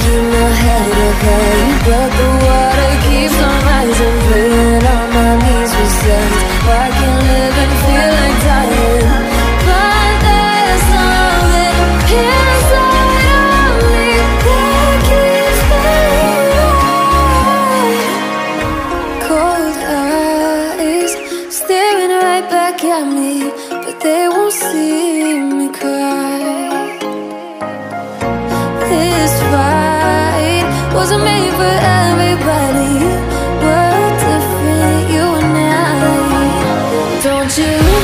keep my head up high, but the water keeps on rising, playing on my knees with sense. I can live and feel like dying, but there's something inside of me that keeps me alive. Cold eyes staring right back at me, but they won't see me cry. This fight wasn't made for everybody. We're different, you and I. Don't you know?